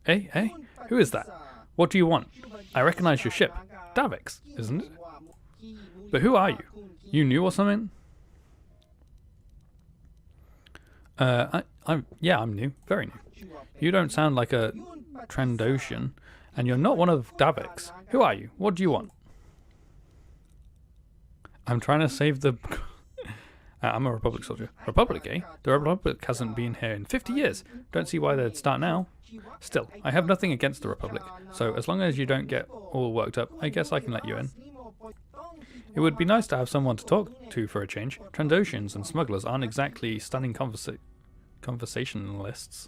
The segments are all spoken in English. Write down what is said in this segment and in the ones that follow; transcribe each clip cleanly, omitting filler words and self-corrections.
Hey, hey, who is that? What do you want? I recognize your ship. Davix, isn't it? But who are you? You new or something? I'm new, very new. You don't sound like a Trandoshan, and you're not one of Davix. Who are you? What do you want? I'm trying to save the... I'm a Republic soldier. Republic, eh? The Republic hasn't been here in 50 years. Don't see why they'd start now. Still, I have nothing against the Republic, so as long as you don't get all worked up, I guess I can let you in. It would be nice to have someone to talk to for a change. Trandoshans and smugglers aren't exactly stunning conversationalists.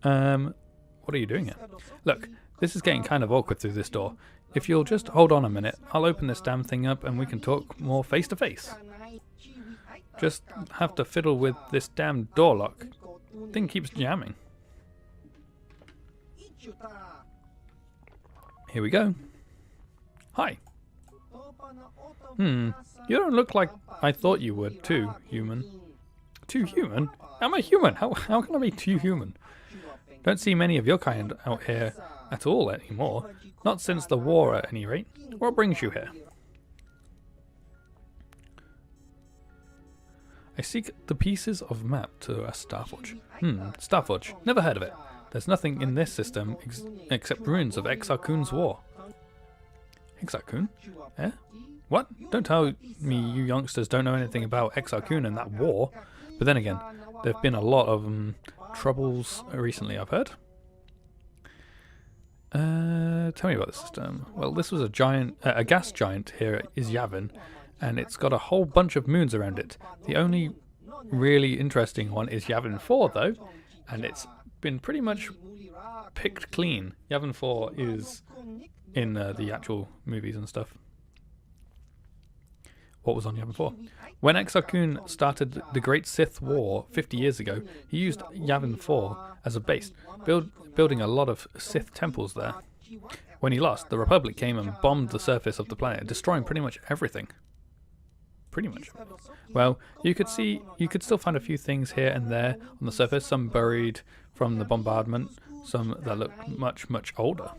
What are you doing here? Look, this is getting kind of awkward through this door. If you'll just hold on a minute, I'll open this damn thing up and we can talk more face to face. Just have to fiddle with this damn door lock. Thing keeps jamming. Here we go. Hi. You don't look like I thought you would, too human. Too human? I'm a human. How can I be too human? Don't see many of your kind out here at all anymore. Not since the war, at any rate. What brings you here? I seek the pieces of map to a Starforge. Starforge. Never heard of it. There's nothing in this system except ruins of Exar Kun's war. Exar Kun? Eh? What? Don't tell me you youngsters don't know anything about Exar Kun and that war. But then again, there have been a lot of troubles recently, I've heard. Tell me about the system. Well, this was a gas giant here is Yavin, and it's got a whole bunch of moons around it. The only really interesting one is Yavin 4, though, and it's been pretty much picked clean. Yavin 4 is in the actual movies and stuff. What was on Yavin 4? When Exar Kun started the Great Sith War 50 years ago, he used Yavin 4 as a base, building a lot of Sith temples there. When he lost, the Republic came and bombed the surface of the planet, destroying pretty much everything. Pretty much. Well, you could still find a few things here and there on the surface, some buried from the bombardment, some that look much, much older.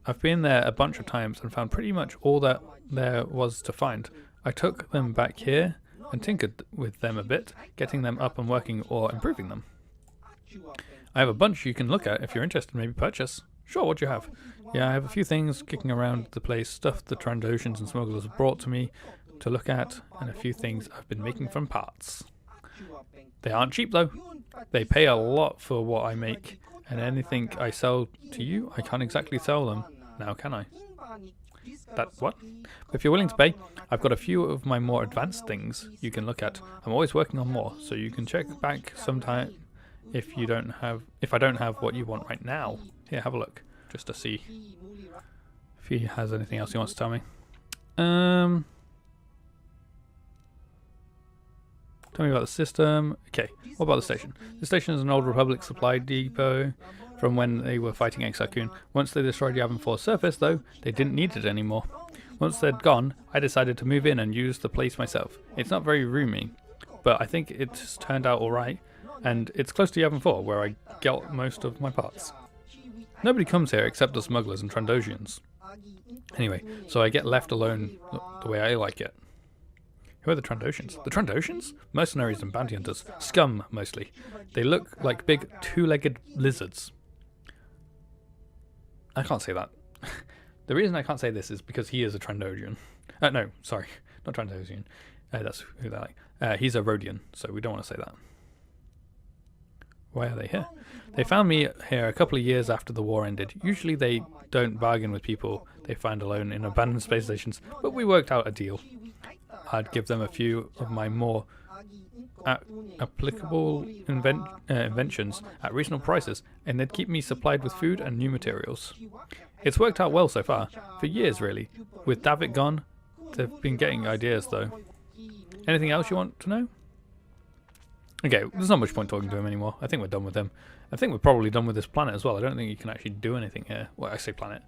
I've been there a bunch of times and found pretty much all that there was to find. I took them back here and tinkered with them a bit, getting them up and working or improving them. I have a bunch you can look at if you're interested, maybe purchase. Sure, what do you have? Yeah, I have a few things kicking around the place, stuff the Trandoshans and smugglers have brought to me to look at, and a few things I've been making from parts. They aren't cheap though. They pay a lot for what I make, and anything I sell to you, I can't exactly sell them now, can I? That what? If you're willing to pay, I've got a few of my more advanced things you can look at. I'm always working on more, so you can check back sometime if I don't have what you want right now. Here, have a look, just to see if he has anything else he wants to tell me. Tell me about the system. Okay, what about the station? The station is an old Republic supply depot from when they were fighting Exar Kun. Once they destroyed Yavin 4's surface, though, they didn't need it anymore. Once they'd gone, I decided to move in and use the place myself. It's not very roomy, but I think it's turned out alright, and it's close to Yavin 4, where I get most of my parts. Nobody comes here except the smugglers and Trandoshans. Anyway, so I get left alone the way I like it. Who are the Trandoshans? The Trandoshans? Mercenaries and bounty hunters. Scum, mostly. They look like big two-legged lizards. I can't say that. The reason I can't say this is because he is a Trandoshan. No, sorry. Not Trandoshan. That's who they like. He's a Rodian, so we don't want to say that. Why are they here? They found me here a couple of years after the war ended. Usually they don't bargain with people they find alone in abandoned space stations, but we worked out a deal. I'd give them a few of my more applicable inventions at reasonable prices, and they'd keep me supplied with food and new materials. It's worked out well so far, for years really. With Davik gone, they've been getting ideas though. Anything else you want to know? Okay, there's not much point talking to him anymore. I think we're done with him. I think we're probably done with this planet as well. I don't think you can actually do anything here. Well, I say planet.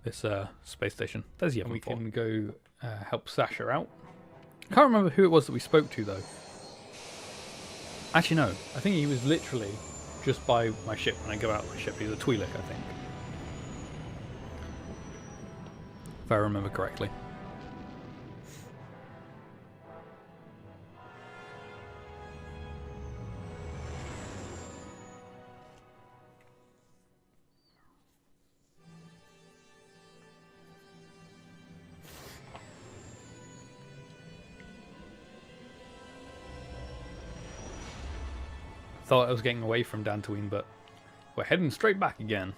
This space station. There's Yavin 4. We can go help Sasha out. I can't remember who it was that we spoke to though. Actually, no. I think he was literally just by my ship when I go out my ship. He's a Twi'lek, I think. If I remember correctly. Thought I was getting away from Dantooine, but we're heading straight back again.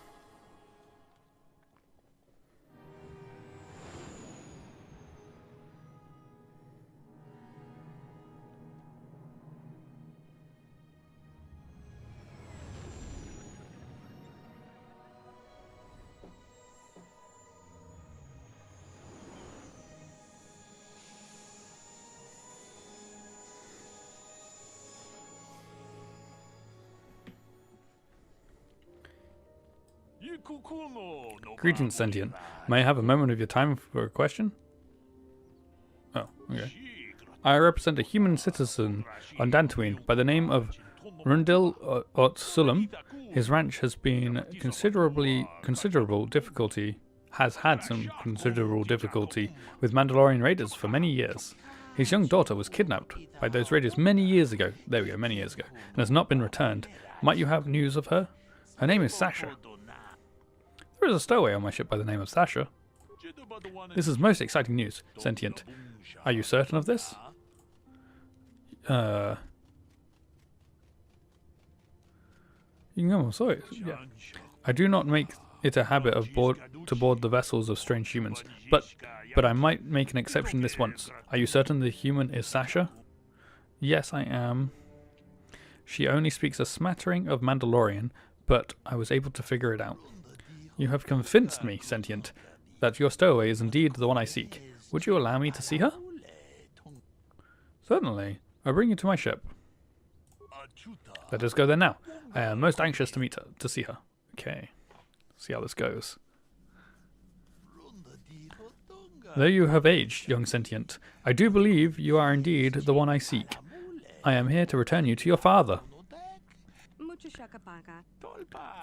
Greetings, Sentient. May I have a moment of your time for a question? Oh, okay. I represent a human citizen on Dantooine by the name of Rundil Sulam. His ranch has been considerable difficulty with Mandalorian raiders for many years. His young daughter was kidnapped by those raiders many years ago. There we go, many years ago, and has not been returned. Might you have news of her? Her name is Sasha. There is a stowaway on my ship by the name of Sasha. This is most exciting news, Sentient. Are you certain of this? No, sorry. Yeah. I do not make it a habit of to board the vessels of strange humans, but I might make an exception this once. Are you certain the human is Sasha? Yes, I am. She only speaks a smattering of Mandalorian, but I was able to figure it out. You have convinced me, Sentient, that your stowaway is indeed the one I seek. Would you allow me to see her? Certainly. I'll bring you to my ship. Let us go there now. I am most anxious to meet her, to see her. Okay. See how this goes. Though you have aged, young Sentient, I do believe you are indeed the one I seek. I am here to return you to your father.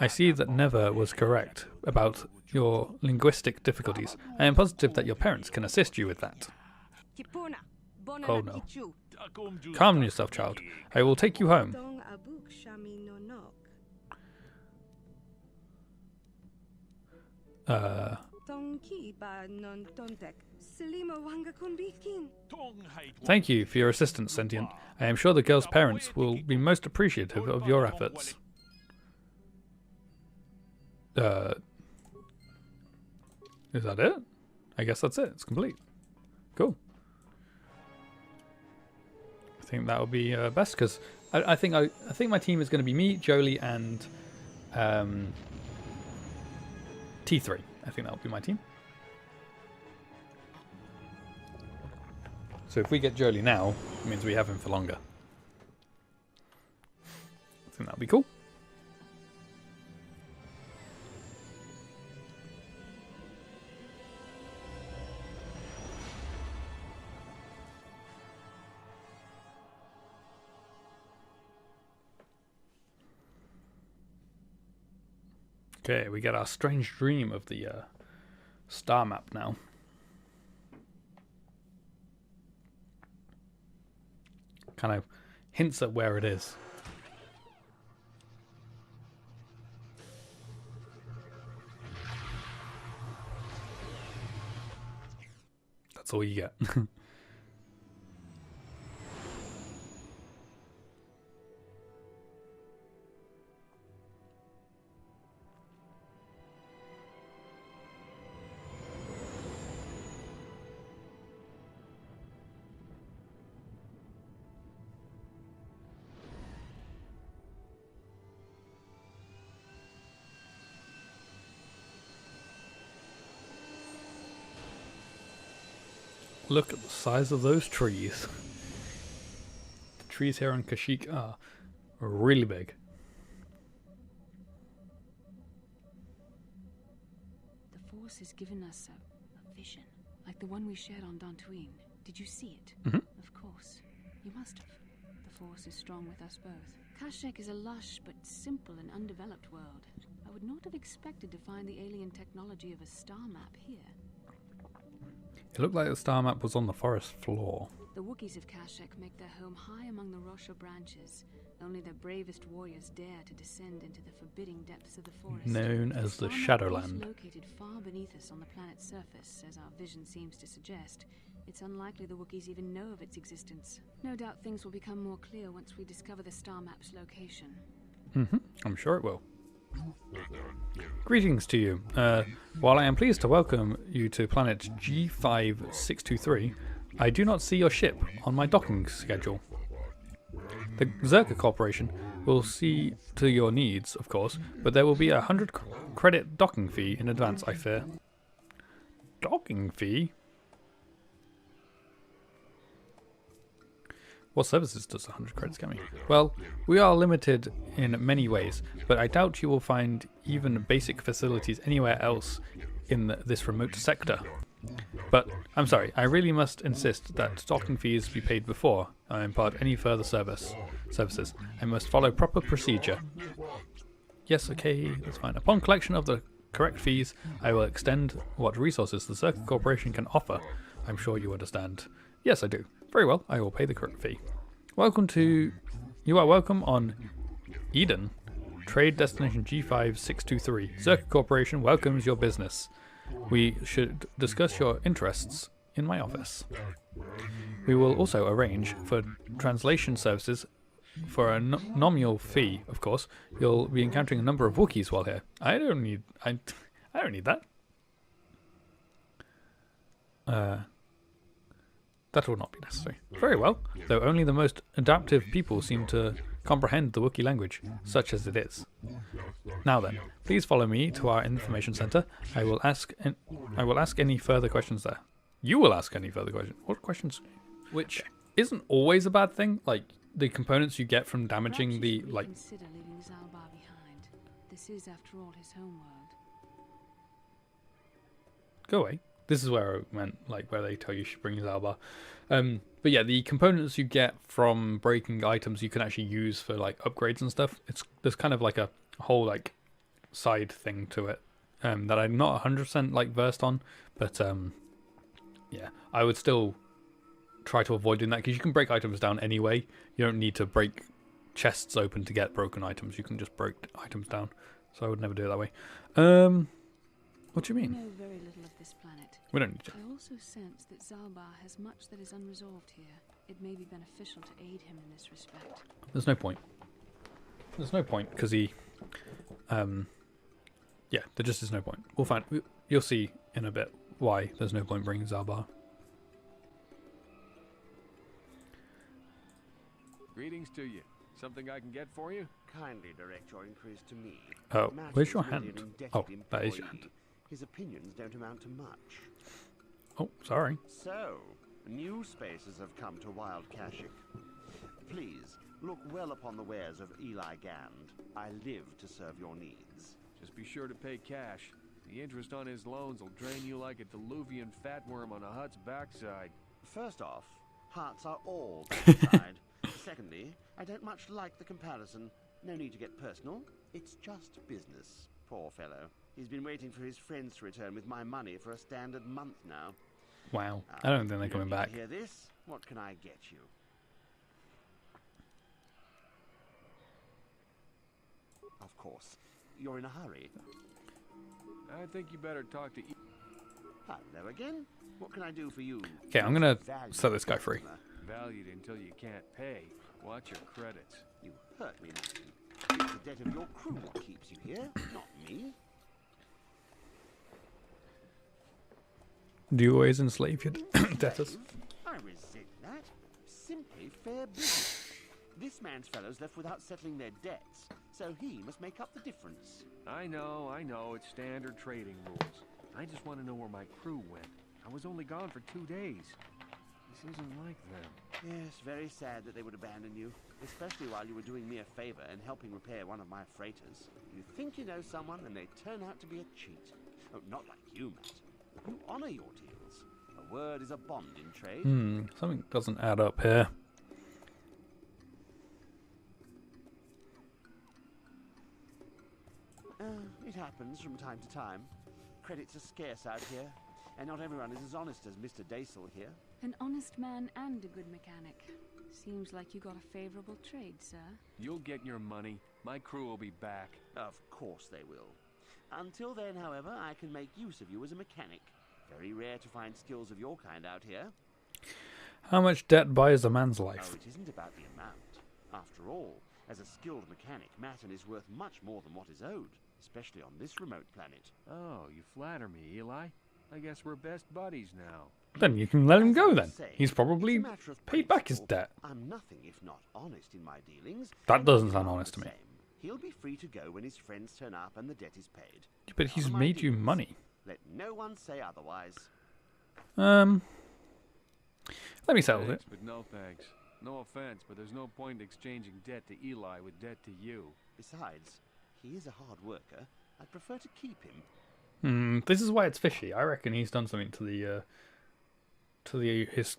I see that Neva was correct about your linguistic difficulties. I am positive that your parents can assist you with that. Oh no. Calm yourself, child. I will take you home. Thank you for your assistance, Sentient. I am sure the girl's parents will be most appreciative of your efforts. Is that it? I guess that's it. It's complete. Cool. I think that would be best because I think my team is going to be me, Jolee, and T3. I think that will be my team. So if we get Jolee now, it means we have him for longer. I think that'll be cool. Okay, we get our strange dream of the star map now. Kind of hints at where it is. That's all you get. Look at the size of those trees. The trees here on Kashyyyk are really big. The Force has given us a vision, like the one we shared on Dantooine. Did you see it? Mm-hmm. Of course. You must have. The Force is strong. strong with us both. Kashyyyk is a lush but simple and undeveloped world. I would not have expected to find the alien technology of a star map here. It looked like the star map was on the forest floor. The Wookiees of Kashyyyk make their home high among the Rosha branches. Only their bravest warriors dare to descend into the forbidding depths of the forest. Known as the Star map is Shadowland. located far beneath us on the planet's surface, as our vision seems to suggest. It's unlikely the Wookiees even know of its existence. No doubt things will become more clear once we discover the star map's location. I'm sure it will. Greetings to you. While I am pleased to welcome you to planet G5623, I do not see your ship on my docking schedule. The Zerka Corporation will see to your needs, of course, but there will be a 100 credit docking fee in advance, I fear. Docking fee? What services does 100 credits get me? Well, we are limited in many ways, but I doubt you will find even basic facilities anywhere else in this remote sector. But, I'm sorry, I really must insist that docking fees be paid before I impart any further services. I must follow proper procedure. Yes, okay, that's fine. Upon collection of the correct fees, I will extend what resources the Zerka Corporation can offer. I'm sure you understand. Yes, I do. Very well, I will pay the correct fee. You are welcome on Eden, trade destination G5623. Zerka Corporation welcomes your business. We should discuss your interests in my office. We will also arrange for translation services for a nominal fee, of course. You'll be encountering a number of Wookiees while here. I don't need that. That will not be necessary. Very well, though only the most adaptive people seem to comprehend the Wookiee language, such as it is. Now then, please follow me to our information center. I will ask any further questions there. You will ask any further questions. What questions? Which isn't always a bad thing. Like the components you get from damaging the like. Consider leaving Zalbar behind. This is, after all, his homeworld. Go away. This is where I meant, like, where they tell you should bring Zalbar. But yeah, the components you get from breaking items you can actually use for, like, upgrades and stuff. There's kind of, like, a whole, like, side thing to it that I'm not 100%, like, versed on. But, yeah, I would still try to avoid doing that, because you can break items down anyway. You don't need to break chests open to get broken items. You can just break items down. So I would never do it that way. What do you mean? We know very little of this planet. We don't need to. I also sense that Zalbar has much that is unresolved here. It may be beneficial to aid him in this respect. There's no point. There's no point, because he... yeah, there just is no point. We'll find... You'll see in a bit why there's no point bringing Zalbar. Greetings to you. Something I can get for you? Kindly direct your inquiries to me. Oh, Matt where's is your merely hand? an indebted Oh, that is your employee. hand. His opinions don't amount to much. Oh, sorry. So, new spaces have come to Wild Kashyyyk. Please, look well upon the wares of Eli Gand. I live to serve your needs. Just be sure to pay cash. The interest on his loans will drain you like a diluvian fatworm on a hut's backside. First off, hearts are all backside. Secondly, I don't much like the comparison. No need to get personal. It's just business. Poor fellow. He's been waiting for his friends to return with my money for a standard month now. Wow. I don't think they're You coming don't need back. to hear this? What can I get you? Of course. You're in a hurry. I think you better talk to... Hello again. What can I do for you? Okay, I'm gonna Valued set this guy free. customer? Valued until you can't pay. Watch your credits. You hurt me, Matthew. It's the debt of your crew what keeps you here, not me. Do you always enslave your debtors? I resent that. Simply fair business. This man's fellows left without settling their debts, so he must make up the difference. I know. It's standard trading rules. I just want to know where my crew went. I was only gone for 2 days. This isn't like them. Yes, very sad that they would abandon you, especially while you were doing me a favor and helping repair one of my freighters. You think you know someone, and they turn out to be a cheat. Oh, not like you, Matt. You honor your deals. A word is a bond in trade. Something doesn't add up here. happens from time to time. Credits are scarce out here, and not everyone is as honest as Mr. Daisel here. An honest man and a good mechanic. Seems like you got a favorable trade, sir. You'll get your money. My crew will be back. Of course they will. Until then, however, I can make use of you as a mechanic. Very rare to find skills of your kind out here. How much debt buys a man's Oh, life? it isn't about the amount. After all, as a skilled mechanic, Matten is worth much more than what is owed, especially on this remote planet. Oh, you flatter me, Eli. I guess we're best buddies now. Then you can let him As I go was then. saying, He's it's probably a matter of paid back his principle. debt. I'm nothing if not honest in my dealings. That and doesn't you sound are honest the to me. same. He'll be free to go when his friends turn up and the debt is paid. But he's Are my made you dealings. money. Let no one say otherwise. Let me settle it. Thanks, but no thanks. No offense, but there's no point exchanging debt to Eli with debt to you. Besides, he is a hard worker. I'd prefer to keep him. This is why it's fishy. I reckon he's done something to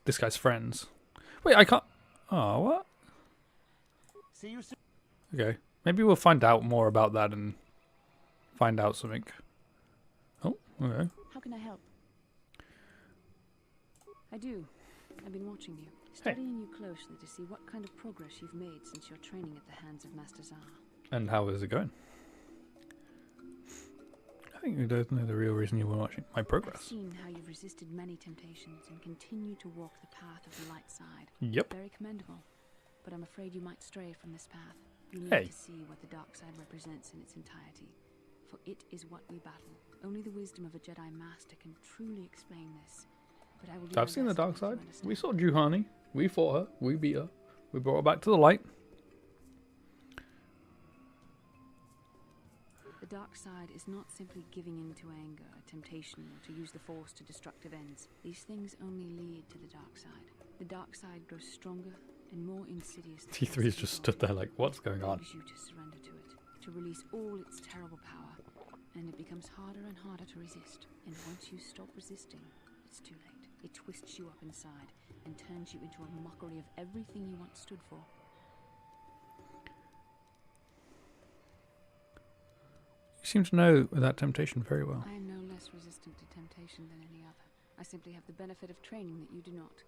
this guy's friends. Wait, I can't. Oh, what? See you soon. Okay, maybe we'll find out more about that and find out something. Oh, okay. How can I help? I do. I've been watching you. Studying you closely to see what kind of progress you've made since your training at the hands of Master Zar. And how is it going? I think you don't know the real reason you were watching my I've progress. seen how you've resisted many temptations and continue to walk the path of the light side. Yep. Very commendable. But I'm afraid you might stray from this path. You need Hey. to see what the dark side represents in its entirety. For it is what we battle. Only the wisdom of a Jedi Master can truly explain this. But I will do my I've seen the best to dark make you side. We understand. saw Juhani. We fought her. We beat her. We brought her back to the light. The dark side is not simply giving in to anger, temptation, or to use the force to destructive ends. These things only lead to the dark side. The dark side grows stronger and more insidious. the T3's closer just you stood go. there like, what's going on? Begs you to surrender to it, to release all its terrible power, and it becomes harder and harder to resist. And once you stop resisting, it's too late. It twists you up inside and turns you into a mockery of everything you once stood for. You seem to know that temptation very well. I am no less resistant to temptation than any other. I simply have the benefit of training that you do not.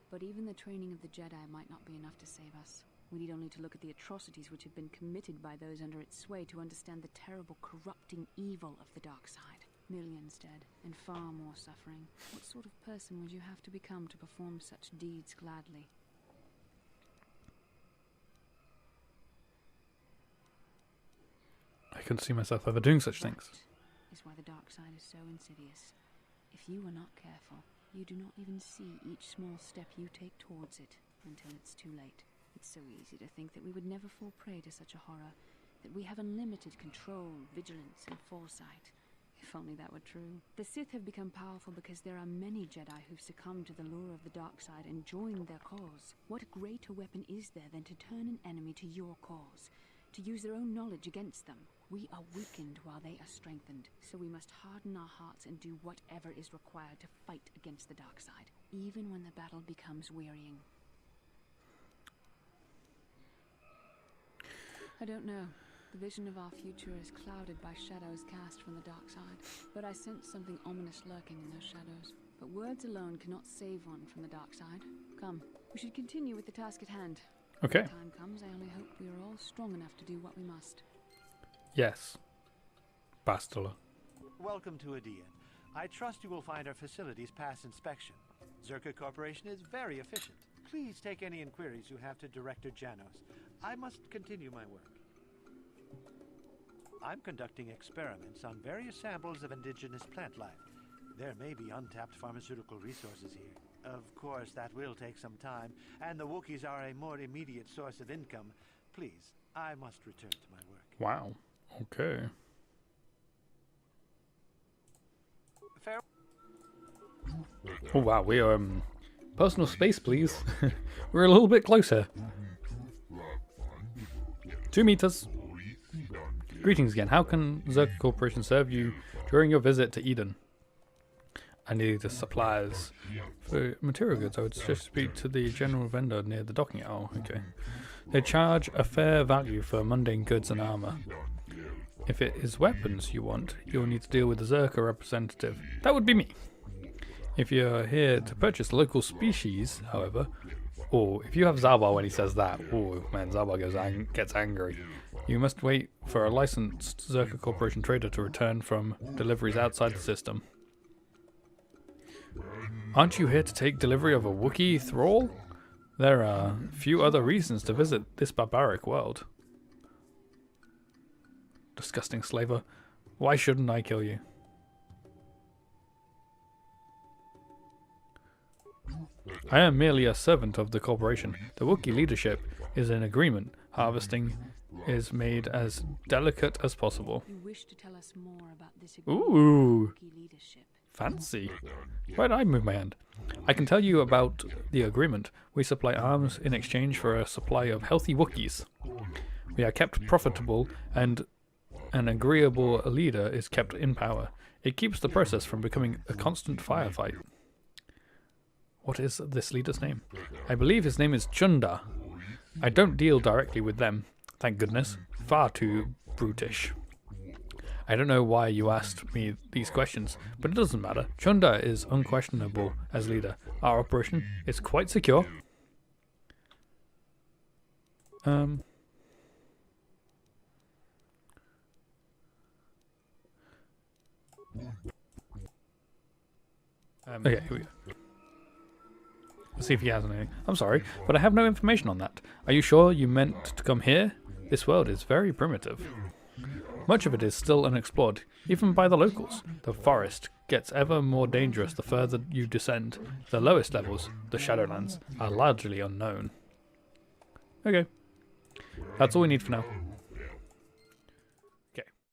But even the training of the Jedi might not be enough to save us. We need only to look at the atrocities which have been committed by those under its sway to understand the terrible, corrupting evil of the dark side. Millions dead, and far more suffering. What sort of person would you have to become to perform such deeds gladly? I couldn't see myself ever doing such things. That is why the dark side is so insidious. If you are not careful, you do not even see each small step you take towards it until it's too late. It's so easy to think that we would never fall prey to such a horror, that we have unlimited control, vigilance, and foresight. If only that were true. The Sith have become powerful because there are many Jedi who've succumbed to the lure of the dark side and joined their cause. What greater weapon is there than to turn an enemy to your cause? To use their own knowledge against them? We are weakened while they are strengthened, so we must harden our hearts and do whatever is required to fight against the dark side, even when the battle becomes wearying. I don't know. The vision of our future is clouded by shadows cast from the dark side, but I sense something ominous lurking in those shadows. But words alone cannot save one from the dark side. Come, we should continue with the task at hand. Okay. When the time comes, I only hope we are all strong enough to do what we must. Yes. Bastila. Welcome to Adia. I trust you will find our facilities pass inspection. Zerka Corporation is very efficient. Please take any inquiries you have to Director Janos. I must continue my work. I'm conducting experiments on various samples of indigenous plant life. There may be untapped pharmaceutical resources here. Of course, that will take some time, and the Wookiees are a more immediate source of income. Please, I must return to my work. Wow. Okay. Fair. Oh wow, we are personal space, please. We're a little bit closer. 2 meters. Greetings again. How can Zerka Corporation serve you during your visit to Eden? I need the supplies for material goods. I would suggest speak to the general vendor near the docking. Oh, okay. They charge a fair value for mundane goods and armor. If it is weapons you want, you'll need to deal with the Zerka representative. That would be me. If you're here to purchase local species, however, or if you have Zalbar when he says that, oh man, Zalbar gets angry. You must wait for a licensed Zerka Corporation trader to return from deliveries outside the system. Aren't you here to take delivery of a Wookiee thrall? There are few other reasons to visit this barbaric world. Disgusting slaver. Why shouldn't I kill you? I am merely a servant of the corporation. The Wookiee leadership is in agreement. Harvesting is made as delicate as possible. You wish to tell us more about this Ooh, Wookiee leadership? fancy. Why did I move my hand? I can tell you about the agreement. We supply arms in exchange for a supply of healthy Wookiees. We are kept profitable, and an agreeable leader is kept in power. It keeps the process from becoming a constant firefight. What is this leader's name? I believe his name is Chunda. I don't deal directly with them. Thank goodness. Far too brutish. I don't know why you asked me these questions, but it doesn't matter. Chunda is unquestionable as leader. Our operation is quite secure. Okay, here we go. Let's see if he has anything. I'm sorry, but I have no information on that. Are you sure you meant to come here? This world is very primitive. Much of it is still unexplored, even by the locals. The forest gets ever more dangerous the further you descend. The lowest levels, the Shadowlands, are largely unknown. Okay. That's all we need for now.